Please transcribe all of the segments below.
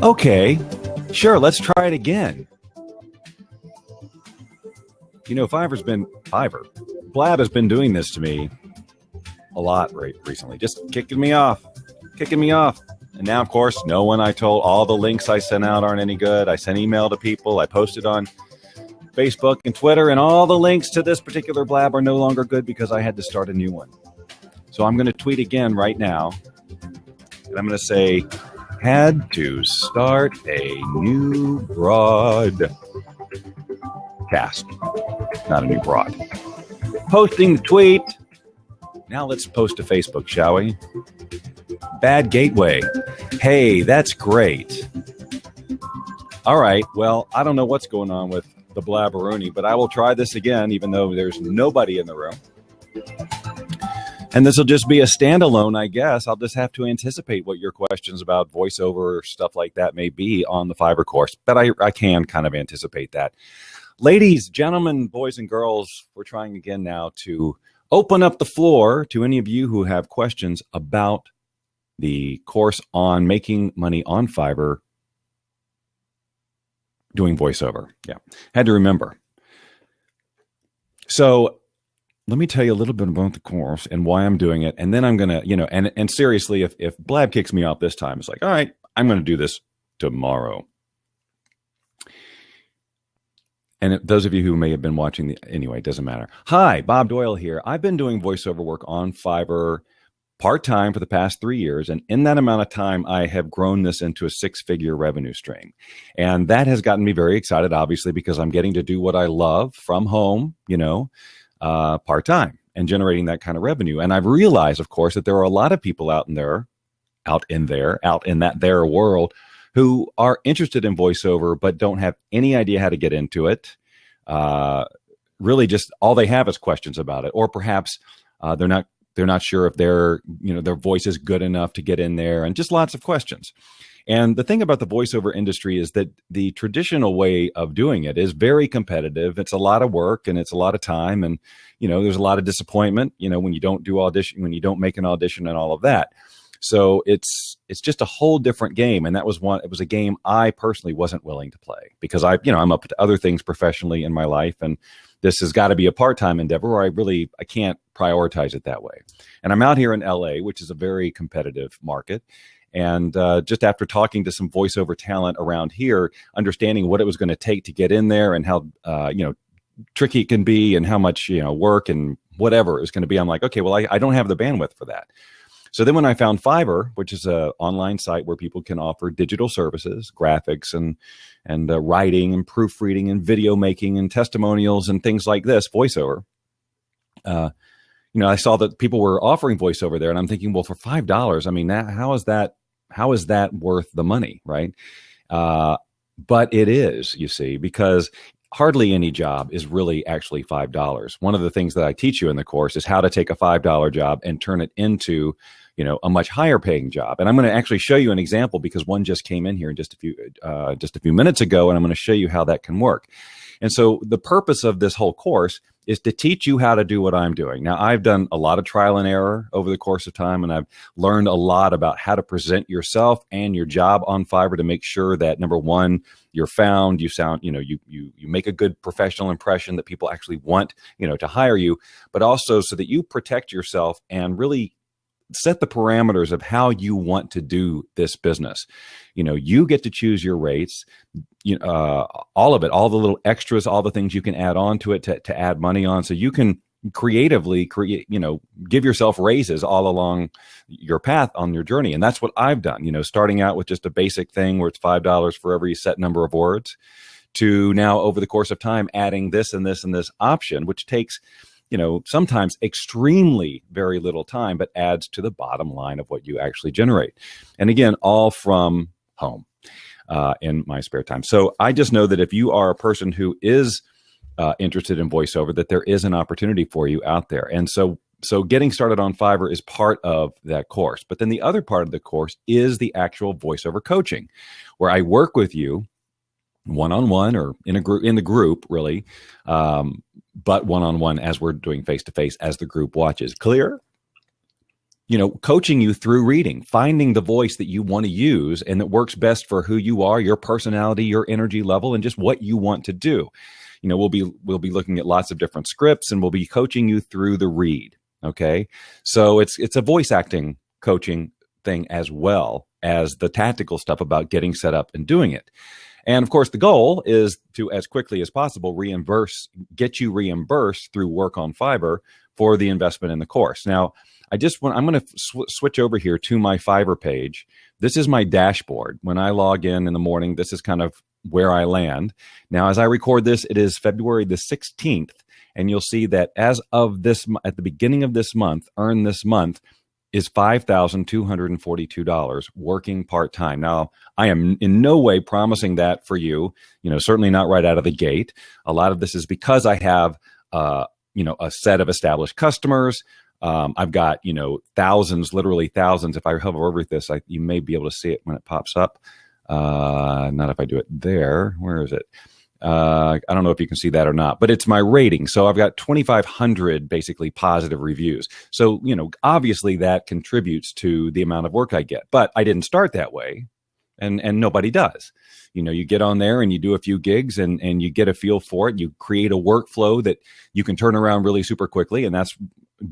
Okay, sure, let's try it again. You know, Blab has been doing this to me a lot recently, just kicking me off. And now, of course, no one I told, all the links I sent out aren't any good. I sent email to people. I posted on Facebook and Twitter, and all the links to this particular Blab are no longer good because I had to start a new one. So I'm going to tweet again right now. And I'm going to say, had to start a new broadcast. Not a new broad. Posting the tweet. Now let's post to Facebook, shall we? Bad gateway. Hey, that's great. All right. Well, I don't know what's going on with the Blabberoonie, but I will try this again, even though there's nobody in the room. And this will just be a standalone, I guess. I'll just have to anticipate what your questions about voiceover or stuff like that may be on the Fiverr course. But I can kind of anticipate that. Ladies, gentlemen, boys and girls, we're trying again now to open up the floor to any of you who have questions about the course on making money on Fiverr doing voiceover. Yeah, had to remember. So let me tell you a little bit about the course and why I'm doing it. And then I'm going to, and seriously, if Blab kicks me off this time, it's like, all right, I'm going to do this tomorrow. And those of you who may have been watching, anyway, it doesn't matter. Hi, Bob Doyle here. I've been doing voiceover work on Fiverr part-time for the past 3 years. And in that amount of time, I have grown this into a 6-figure revenue stream. And that has gotten me very excited, obviously, because I'm getting to do what I love from home, part-time and generating that kind of revenue. And I've realized, of course, that there are a lot of people out in that world who are interested in voiceover, but don't have any idea how to get into it. Really just all they have is questions about it, or perhaps they're not sure if their voice is good enough to get in there, and just lots of questions. And the thing about the voiceover industry is that the traditional way of doing it is very competitive. It's a lot of work and it's a lot of time. And, there's a lot of disappointment, when you don't make an audition and all of that. So it's just a whole different game. And it was a game I personally wasn't willing to play because I'm up to other things professionally in my life. And this has got to be a part-time endeavor where I can't prioritize it that way. And I'm out here in LA, which is a very competitive market. And just after talking to some voiceover talent around here, understanding what it was going to take to get in there and how, tricky it can be and how much, work and whatever it's going to be, I'm like, okay, well, I don't have the bandwidth for that. So then when I found Fiverr, which is an online site where people can offer digital services, graphics and writing and proofreading and video making and testimonials and things like this, voiceover, I saw that people were offering voiceover there, and I'm thinking, well, for $5, I mean, how is that worth the money, right? But it is, you see, because hardly any job is really actually $5. One of the things that I teach you in the course is how to take a $5 job and turn it into, a much higher paying job. And I'm going to actually show you an example because one just came in here just a few minutes ago, and I'm going to show you how that can work. And so the purpose of this whole course is to teach you how to do what I'm doing. Now, I've done a lot of trial and error over the course of time, and I've learned a lot about how to present yourself and your job on Fiverr to make sure that, number one, you're found, you sound, you make a good professional impression that people actually want, to hire you, but also so that you protect yourself and really set the parameters of how you want to do this business. You get to choose your rates, all of it, all the little extras, all the things you can add on to it to add money on. So you can creatively give yourself raises all along your path on your journey. And that's what I've done, starting out with just a basic thing where it's $5 for every set number of words to now over the course of time, adding this and this and this option, which takes sometimes extremely very little time, but adds to the bottom line of what you actually generate. And again, all from home in my spare time. So I just know that if you are a person who is interested in voiceover, that there is an opportunity for you out there. And so getting started on Fiverr is part of that course. But then the other part of the course is the actual voiceover coaching, where I work with you one-on-one or in the group, really, but one-on-one as we're doing face-to-face as the group watches. Clear? coaching you through reading, finding the voice that you want to use and that works best for who you are, your personality, your energy level, and just what you want to do. We'll be looking at lots of different scripts, and we'll be coaching you through the read. Okay. So it's a voice acting coaching thing as well as the tactical stuff about getting set up and doing it. And of course, the goal is to, as quickly as possible, get you reimbursed through work on Fiverr for the investment in the course. Now, I'm going to switch over here to my Fiverr page. This is my dashboard. When I log in the morning, this is kind of where I land. Now, as I record this, it is February the 16th, and you'll see that as of at the beginning of this month, earn this month is $5,242 working part-time. Now, I am in no way promising that for you, certainly not right out of the gate. A lot of this is because I have, a set of established customers. I've got, thousands, literally thousands. If I hover over this, you may be able to see it when it pops up. Not if I do it there. Where is it? I don't know if you can see that or not, but it's my rating. So I've got 2,500 basically positive reviews. So, obviously that contributes to the amount of work I get, but I didn't start that way, and nobody does. You get on there and you do a few gigs and you get a feel for it. You create a workflow that you can turn around really super quickly. And that's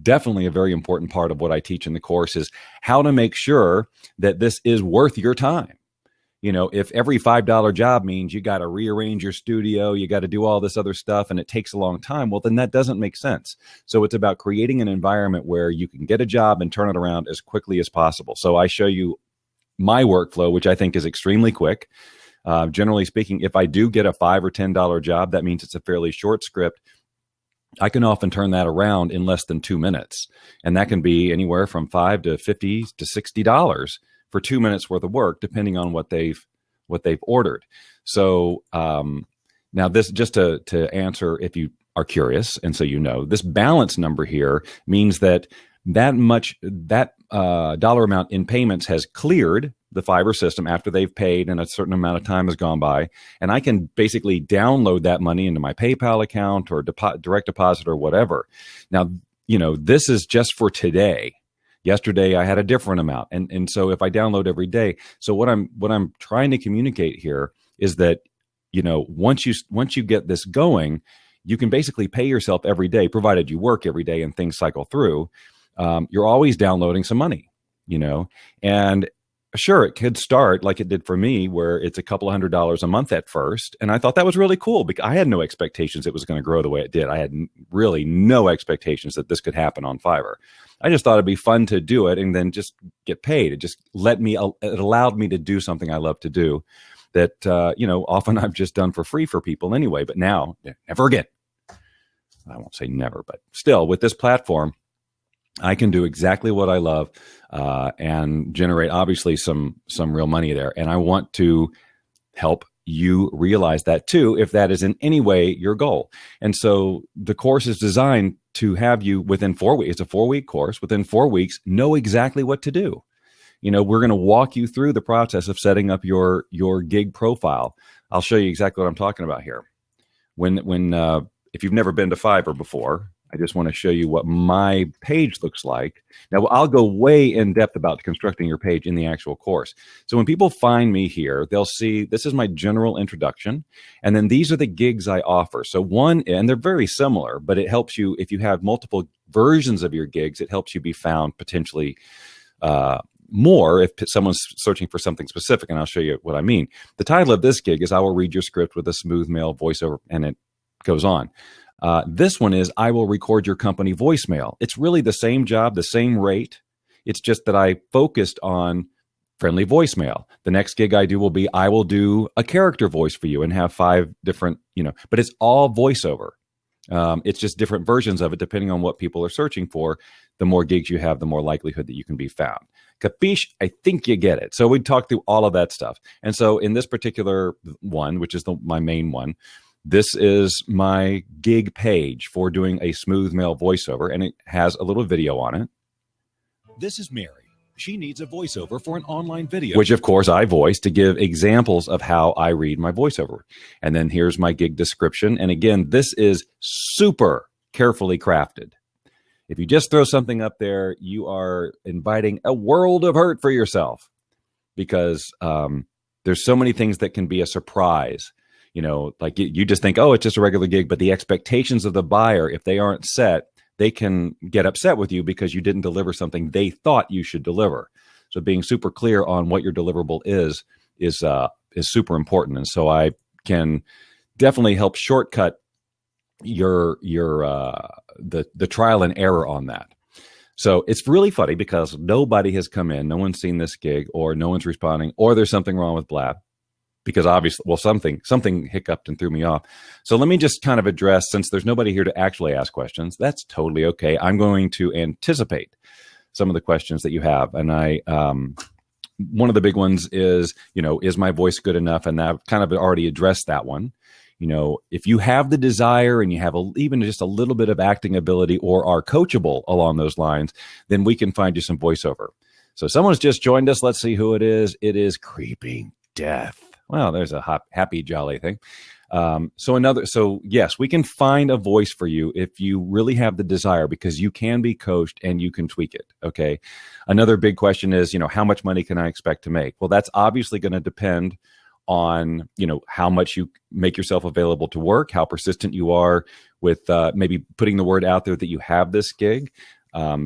definitely a very important part of what I teach in the course, is how to make sure that this is worth your time. If every $5 job means you got to rearrange your studio, you got to do all this other stuff, and it takes a long time, well, then that doesn't make sense. So it's about creating an environment where you can get a job and turn it around as quickly as possible. So I show you my workflow, which I think is extremely quick. Generally speaking, if I do get a $5 or $10 job, that means it's a fairly short script. I can often turn that around in less than 2 minutes. And that can be anywhere from $5 to $50 to $60 for 2 minutes worth of work, depending on what they've ordered. So now this, just to answer if you are curious, and so this balance number here means that dollar amount in payments has cleared the Fiverr system after they've paid and a certain amount of time has gone by. And I can basically download that money into my PayPal account or direct deposit or whatever. Now, this is just for today. Yesterday, I had a different amount. And so if I download every day, so what I'm trying to communicate here is that, once you get this going, you can basically pay yourself every day, provided you work every day and things cycle through. You're always downloading some money, and sure, it could start like it did for me, where it's a couple $100s a month at first. And I thought that was really cool because I had no expectations it was going to grow the way it did. I had really no expectations that this could happen on Fiverr. I just thought it'd be fun to do it and then just get paid. It just it allowed me to do something I love to do that, often I've just done for free for people anyway, but now never again. I won't say never, but still with this platform, I can do exactly what I love and generate obviously some real money there. And I want to help you realize that too, if that is in any way your goal. And so the course is designed to have you within 4 weeks. It's a 4-week course. Within 4 weeks, know exactly what to do. We're going to walk you through the process of setting up your gig profile. I'll show you exactly what I'm talking about here. If you've never been to Fiverr before, I just want to show you what my page looks like. Now, I'll go way in depth about constructing your page in the actual course. So when people find me here, they'll see this is my general introduction. And then these are the gigs I offer. So and they're very similar, but it helps you, if you have multiple versions of your gigs, it helps you be found potentially more if someone's searching for something specific. And I'll show you what I mean. The title of this gig is I Will Read Your Script with a Smooth Male Voiceover, and it goes on. This one is I Will Record Your Company Voicemail. It's really the same job, the same rate. It's just that I focused on friendly voicemail. The next gig I do will be I will do a character voice for you and have 5 different, but it's all voiceover. It's just different versions of it depending on what people are searching for. The more gigs you have, the more likelihood that you can be found. Capiche? I think you get it. So we talked through all of that stuff. And so in this particular one, which is my main one, this is my gig page for doing a smooth male voiceover, and it has a little video on it. This is Mary. She needs a voiceover for an online video, which of course I voice to give examples of how I read my voiceover. And then here's my gig description. And again, this is super carefully crafted. If you just throw something up there, you are inviting a world of hurt for yourself, because there's so many things that can be a surprise. Like you just think, oh, it's just a regular gig, but the expectations of the buyer, if they aren't set, they can get upset with you because you didn't deliver something they thought you should deliver. So being super clear on what your deliverable is super important. And so I can definitely help shortcut the trial and error on that. So it's really funny because nobody has come in, no one's seen this gig, or no one's responding, or there's something wrong with Blab, because obviously, well, something hiccuped and threw me off. So let me just kind of address, since there's nobody here to actually ask questions, that's totally okay. I'm going to anticipate some of the questions that you have. And one of the big ones is, is my voice good enough? And I've kind of already addressed that one. If you have the desire and you have even just a little bit of acting ability or are coachable along those lines, then we can find you some voiceover. So someone's just joined us. Let's see who it is. It is Creeping Death. Well, there's a happy, jolly thing. So yes, we can find a voice for you if you really have the desire, because you can be coached and you can tweak it. Okay. Another big question is, how much money can I expect to make? Well, that's obviously going to depend on, how much you make yourself available to work, how persistent you are with maybe putting the word out there that you have this gig.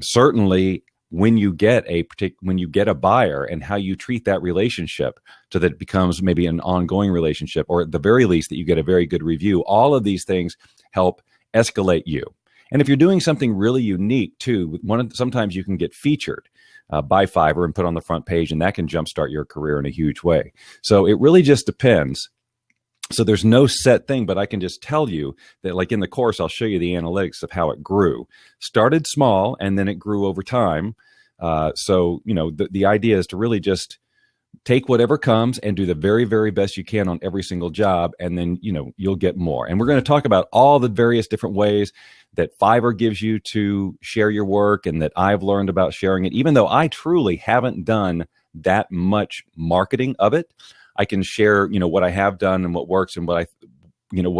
Certainly when you get a buyer, and how you treat that relationship so that it becomes maybe an ongoing relationship, or at the very least that you get a very good review. All of these things help escalate you. And if you're doing something really unique too, sometimes you can get featured by Fiverr and put on the front page, and that can jumpstart your career in a huge way. So it really just depends. So there's no set thing, but I can just tell you that, like in the course, I'll show you the analytics of how it grew. Started small, and then it grew over time. So the idea is to really just take whatever comes and do the very, very best you can on every single job. And then, you'll get more. And we're going to talk about all the various different ways that Fiverr gives you to share your work, and that I've learned about sharing it. Even though I truly haven't done that much marketing of it, I can share, what I have done and what works, and what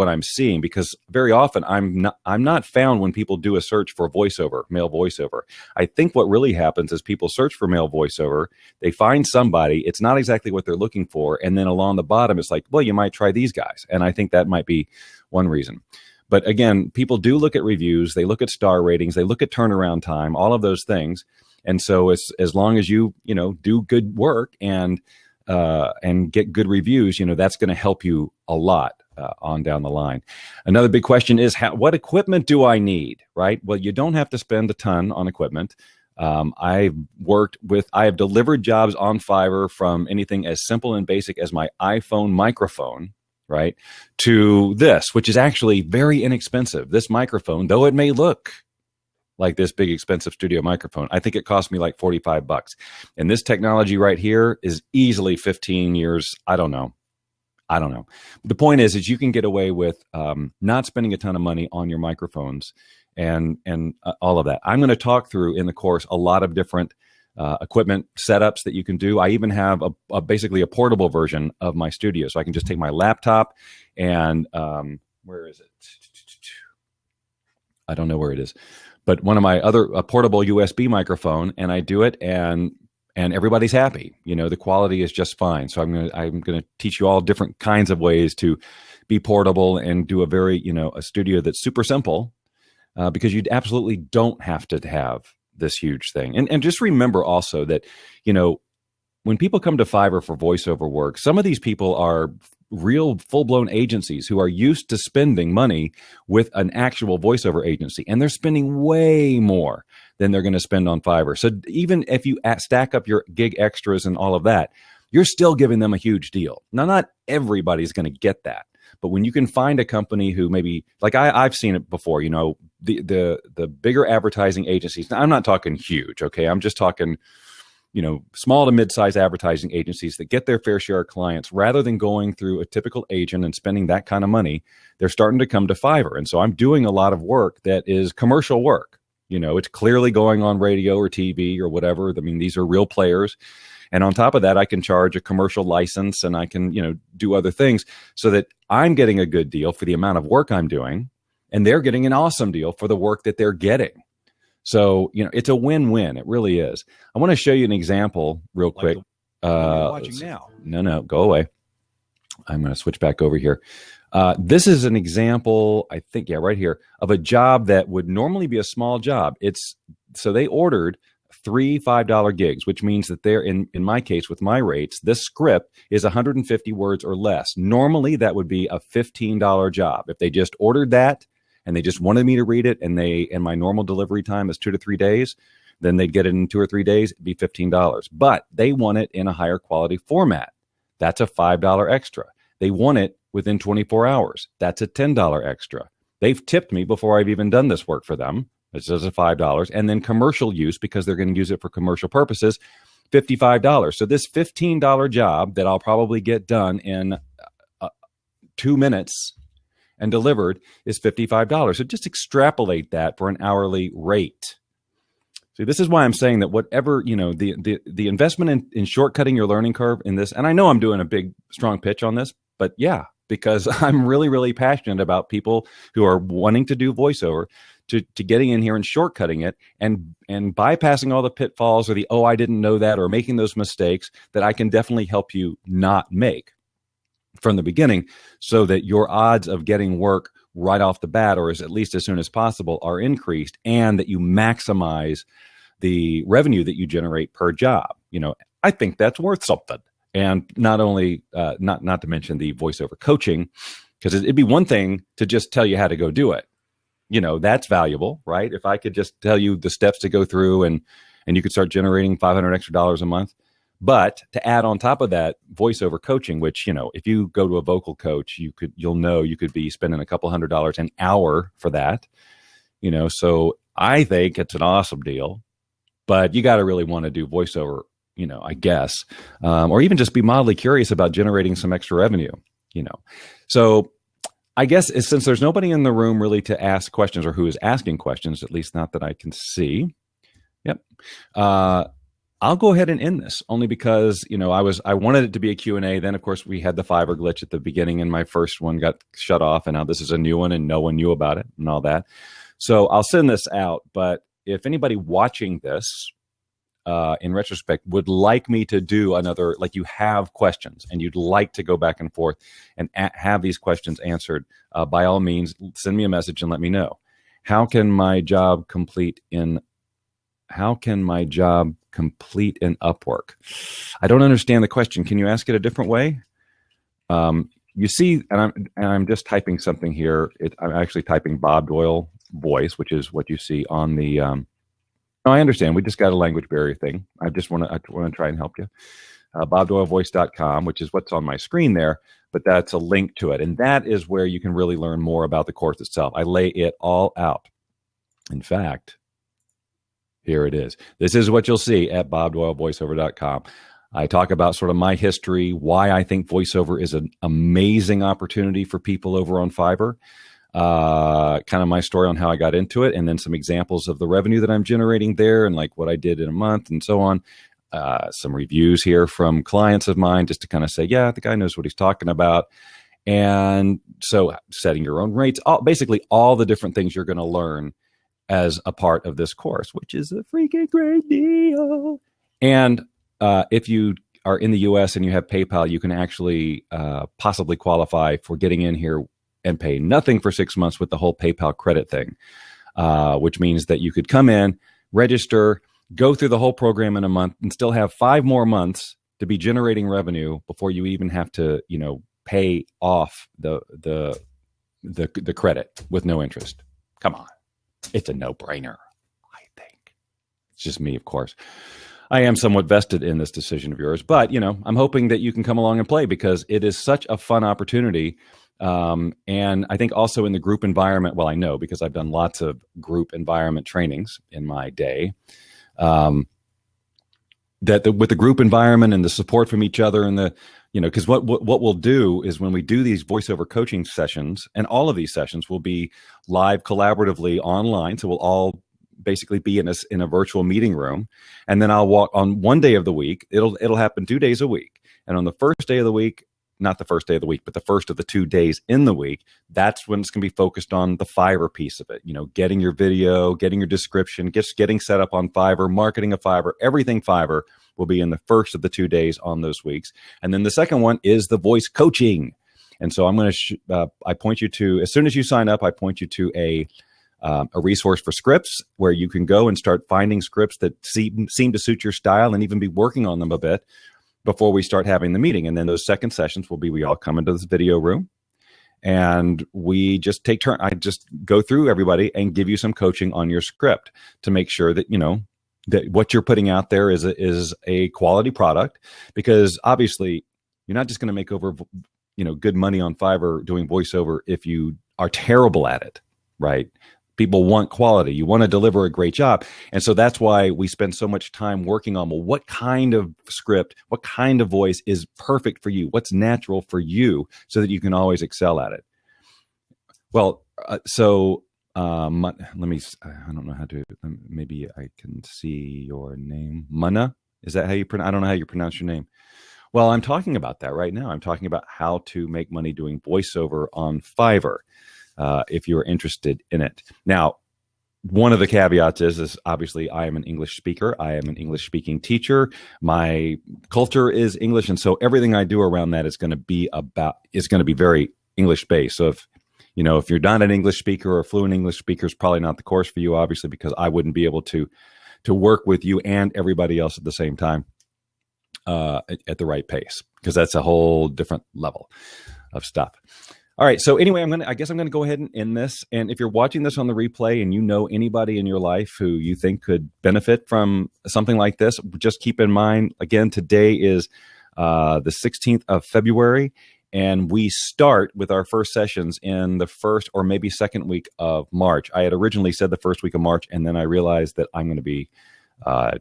I'm seeing, because very often I'm not found when people do a search for voiceover, male voiceover. I think what really happens is people search for male voiceover, they find somebody, it's not exactly what they're looking for, and then along the bottom it's like, well, you might try these guys. And I think that might be one reason. But again, people do look at reviews, they look at star ratings, they look at turnaround time, all of those things. And so as long as you do good work and get good reviews, that's going to help you a lot on down the line. Another big question is, what equipment do I need, right? Well, you don't have to spend a ton on equipment. I have delivered jobs on Fiverr from anything as simple and basic as my iPhone microphone, right, to this, which is actually very inexpensive. This microphone, though it may look like this big expensive studio microphone, I think it cost me like $45. And this technology right here is easily 15 years. I don't know. The point is you can get away with not spending a ton of money on your microphones and all of that. I'm going to talk through in the course a lot of different equipment setups that you can do. I even have basically a portable version of my studio. So I can just take my laptop and where is it? I don't know where it is. But one of my a portable USB microphone, and I do it, and everybody's happy. The quality is just fine. So I'm gonna teach you all different kinds of ways to be portable and do a studio that's super simple, because you absolutely don't have to have this huge thing. And just remember also that when people come to Fiverr for voiceover work, some of these people are real full-blown agencies who are used to spending money with an actual voiceover agency, and they're spending way more than they're going to spend on Fiverr. So even if you stack up your gig extras and all of that, you're still giving them a huge deal. Now, not everybody's going to get that, but when you can find a company who maybe, like I've seen it before, the bigger advertising agencies. Now, I'm not talking huge, okay? I'm just talking small to mid-size advertising agencies that get their fair share of clients. Rather than going through a typical agent and spending that kind of money, they're starting to come to Fiverr. And so I'm doing a lot of work that is commercial work. It's clearly going on radio or TV or whatever. I mean, these are real players. And on top of that, I can charge a commercial license, and I can, do other things so that I'm getting a good deal for the amount of work I'm doing, and they're getting an awesome deal for the work that they're getting. So, it's a win-win. It really is. I want to show you an example real quick. Watching now. No, go away. I'm going to switch back over here. This is an example, I think, right here, of a job that would normally be a small job. So they ordered 3 $5 gigs, which means that they're in my case, with my rates, this script is 150 words or less. Normally, that would be a $15 job. If they just ordered that and they just wanted me to read it, and my normal delivery time is 2 to 3 days, then they'd get it in 2 or 3 days, it'd be $15. But they want it in a higher quality format. That's a $5 extra. They want it within 24 hours. That's a $10 extra. They've tipped me before I've even done this work for them. This is a $5. And then commercial use, because they're going to use it for commercial purposes, $55. So this $15 job that I'll probably get done in 2 minutes and delivered is $55. So just extrapolate that for an hourly rate. See, this is why I'm saying that whatever, the investment in shortcutting your learning curve in this, and I know I'm doing a big, strong pitch on this, but yeah, because I'm really, really passionate about people who are wanting to do voiceover, to getting in here and shortcutting it and bypassing all the pitfalls or I didn't know that, or making those mistakes that I can definitely help you not make from the beginning, so that your odds of getting work right off the bat, or at least as soon as possible, are increased, and that you maximize the revenue that you generate per job. I think that's worth something. And not only, not to mention the voiceover coaching, because it'd be one thing to just tell you how to go do it. That's valuable, right? If I could just tell you the steps to go through, and you could start generating $500 extra a month. But to add on top of that, voiceover coaching, which, if you go to a vocal coach, you could be spending a couple $100 an hour for that. So I think it's an awesome deal, but you got to really want to do voiceover, I guess, or even just be mildly curious about generating some extra revenue, So I guess since there's nobody in the room really to ask questions, or who is asking questions, at least not that I can see. Yep. I'll go ahead and end this, only because, I wanted it to be a Q&A. Then, of course, we had the Fiverr glitch at the beginning, and my first one got shut off, and now this is a new one, and no one knew about it and all that. So I'll send this out. But if anybody watching this, in retrospect, would like me to do another, like you have questions and you'd like to go back and forth and have these questions answered, by all means, send me a message and let me know. How can my job complete in Upwork? I don't understand the question. Can you ask it a different way? You see, and I'm just typing something here. I'm actually typing Bob Doyle voice, which is what you see on the. I understand. We just got a language barrier thing. I want to try and help you. BobDoyleVoice.com, which is what's on my screen there, but that's a link to it, and that is where you can really learn more about the course itself. I lay it all out. In fact, here it is. This is what you'll see at BobDoyleVoiceover.com. I talk about sort of my history, why I think voiceover is an amazing opportunity for people over on Fiverr, kind of my story on how I got into it, and then some examples of the revenue that I'm generating there, and like what I did in a month and so on. Some reviews here from clients of mine, just to kind of say, yeah, the guy knows what he's talking about. And so setting your own rates, basically all the different things you're going to learn as a part of this course, which is a freaking great deal. And if you are in the US and you have PayPal, you can actually possibly qualify for getting in here and pay nothing for 6 months with the whole PayPal credit thing, which means that you could come in, register, go through the whole program in a month, and still have 5 more months to be generating revenue before you even have to, pay off the credit with no interest. Come on. It's a no-brainer, I think. It's just me, of course. I am somewhat vested in this decision of yours, but, I'm hoping that you can come along and play, because it is such a fun opportunity. And I think also in the group environment, well, I know because I've done lots of group environment trainings in my day, that with the group environment and the support from each other, and because what we'll do is, when we do these voiceover coaching sessions, and all of these sessions will be live collaboratively online, so we'll all basically be in a virtual meeting room, and then I'll walk on one day of the week. It'll happen 2 days a week, and on the first day of the week, not the first day of the week, but the first of the 2 days in the week, that's when it's going to be focused on the Fiverr piece of it. Getting your video, getting your description, just getting set up on Fiverr, marketing a Fiverr, everything Fiverr will be in the first of the 2 days on those weeks. And then the second one is the voice coaching. And so I'm going to, I point you to, as soon as you sign up, I point you to a resource for scripts where you can go and start finding scripts that seem to suit your style and even be working on them a bit before we start having the meeting. And then those second sessions will be, we all come into this video room and we just take turn. I just go through everybody and give you some coaching on your script to make sure that, that what you're putting out there is a quality product, because obviously you're not just going to make over, good money on Fiverr doing voiceover if you are terrible at it, right? People want quality. You want to deliver a great job. And so that's why we spend so much time working on, well, what kind of script, what kind of voice is perfect for you? What's natural for you so that you can always excel at it? Well, let me, I don't know how to, maybe I can see your name. Mana? Is that how you pronounce? I don't know how you pronounce your name. Well, I'm talking about that right now. I'm talking about how to make money doing voiceover on Fiverr. If you're interested in it. Now, one of the caveats is obviously I am an English speaker. I am an English speaking teacher. My culture is English. And so everything I do around that is going to be very English based. So if you're not an English speaker or a fluent English speaker, is probably not the course for you, obviously, because I wouldn't be able to work with you and everybody else at the same time at the right pace, because that's a whole different level of stuff. All right. So anyway, I guess I'm going to go ahead and end this. And if you're watching this on the replay and you know anybody in your life who you think could benefit from something like this, just keep in mind, again, today is the 16th of February, and we start with our first sessions in the first or maybe second week of March. I had originally said the first week of March, and then I realized that I'm going to be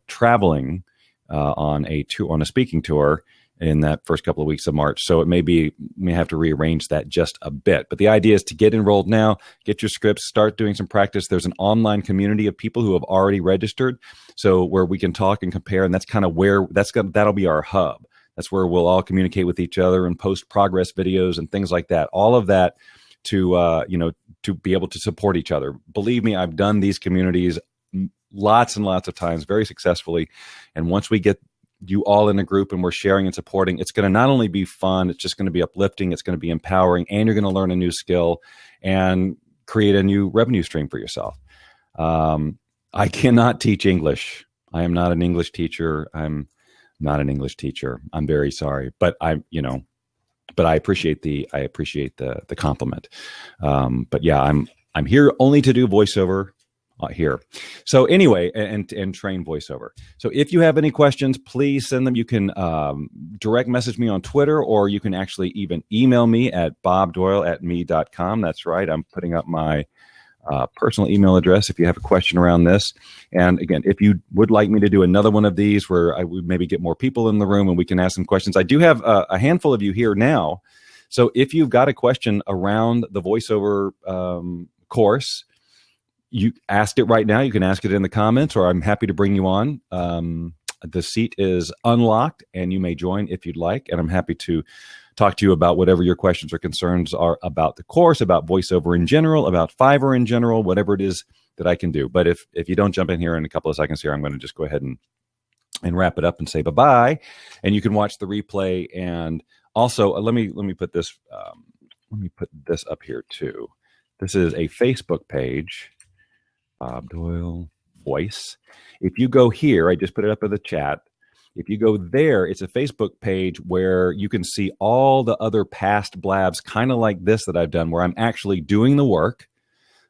traveling on a speaking tour in that first couple of weeks of March. So it may have to rearrange that just a bit. But the idea is to get enrolled now, get your scripts, start doing some practice. There's an online community of people who have already registered, so where we can talk and compare, and that's kind of where that'll be our hub. That's where we'll all communicate with each other and post progress videos and things like that. All of that to be able to support each other. Believe me, I've done these communities lots and lots of times very successfully. And once we get you all in a group and we're sharing and supporting, it's going to not only be fun, it's just going to be uplifting, it's going to be empowering, and you're going to learn a new skill and create a new revenue stream for yourself. I cannot teach English. I am not an English teacher. I'm very sorry, but I appreciate the compliment. But yeah, I'm here only to do voiceover here. So anyway, and train voiceover. So if you have any questions, please send them. You can direct message me on Twitter, or you can actually even email me at bobdoyle@me.com. That's right. I'm putting up my personal email address if you have a question around this. And again, if you would like me to do another one of these where I would maybe get more people in the room and we can ask some questions. I do have a handful of you here now. So if you've got a question around the voiceover course, you asked it right now. You can ask it in the comments, or I'm happy to bring you on. The seat is unlocked and you may join if you'd like. And I'm happy to talk to you about whatever your questions or concerns are about the course, about voiceover in general, about Fiverr in general, whatever it is that I can do. But if you don't jump in here in a couple of seconds here, I'm going to just go ahead and wrap it up and say bye-bye. And you can watch the replay. And also let me put this, up here too. This is a Facebook page, Bob Doyle Voice. If you go here, I just put it up in the chat. If you go there, it's a Facebook page where you can see all the other past blabs, kind of like this that I've done, where I'm actually doing the work,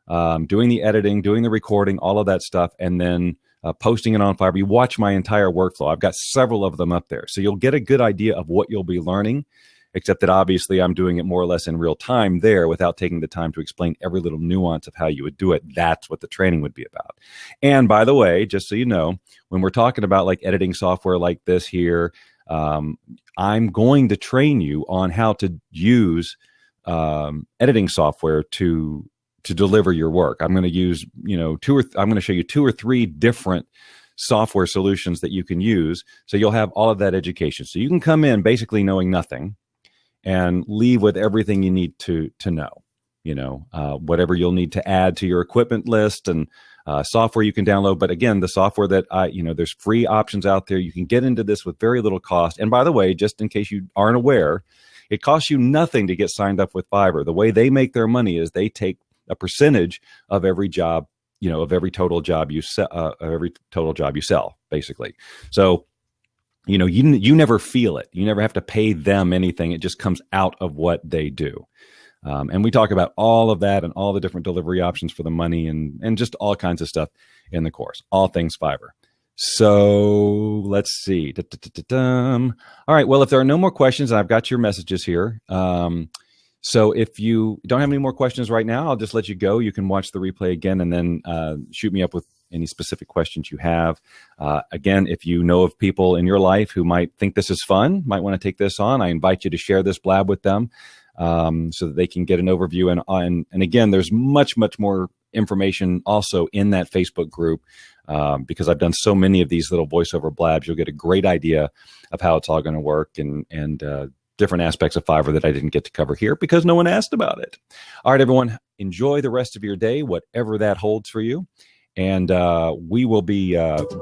doing the editing, doing the recording, all of that stuff, and then posting it on Fiverr. You watch my entire workflow. I've got several of them up there. So you'll get a good idea of what you'll be learning, except that obviously I'm doing it more or less in real time there without taking the time to explain every little nuance of how you would do it. That's what the training would be about. And by the way, just so you know, when we're talking about like editing software like this here, I'm going to train you on how to use editing software to deliver your work. I'm going to use, I'm going to show you 2 or 3 different software solutions that you can use. So you'll have all of that education. So you can come in basically knowing nothing, and leave with everything you need to know. Whatever you'll need to add to your equipment list and software you can download. But again, the software that there's free options out there. You can get into this with very little cost. And by the way, just in case you aren't aware, it costs you nothing to get signed up with Fiverr. The way they make their money is they take a percentage of every job, of every total job you sell, basically. So, you never feel it. You never have to pay them anything. It just comes out of what they do. And we talk about all of that and all the different delivery options for the money and just all kinds of stuff in the course, all things Fiverr. So let's see. All right. Well, if there are no more questions, I've got your messages here. So if you don't have any more questions right now, I'll just let you go. You can watch the replay again and then shoot me up with any specific questions you have. Again, if you know of people in your life who might think this is fun, might want to take this on, I invite you to share this blab with them. So that they can get an overview. And again, there's much more information also in that Facebook group because I've done so many of these little voiceover blabs. You'll get a great idea of how it's all going to work and different aspects of Fiverr that I didn't get to cover here because no one asked about it. All right, everyone, enjoy the rest of your day, whatever that holds for you. And we will be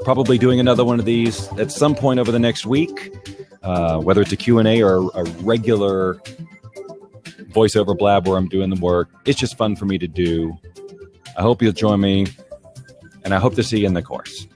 probably doing another one of these at some point over the next week, whether it's a Q&A or a regular voiceover blab where I'm doing the work. It's just fun for me to do. I hope you'll join me, and I hope to see you in the course.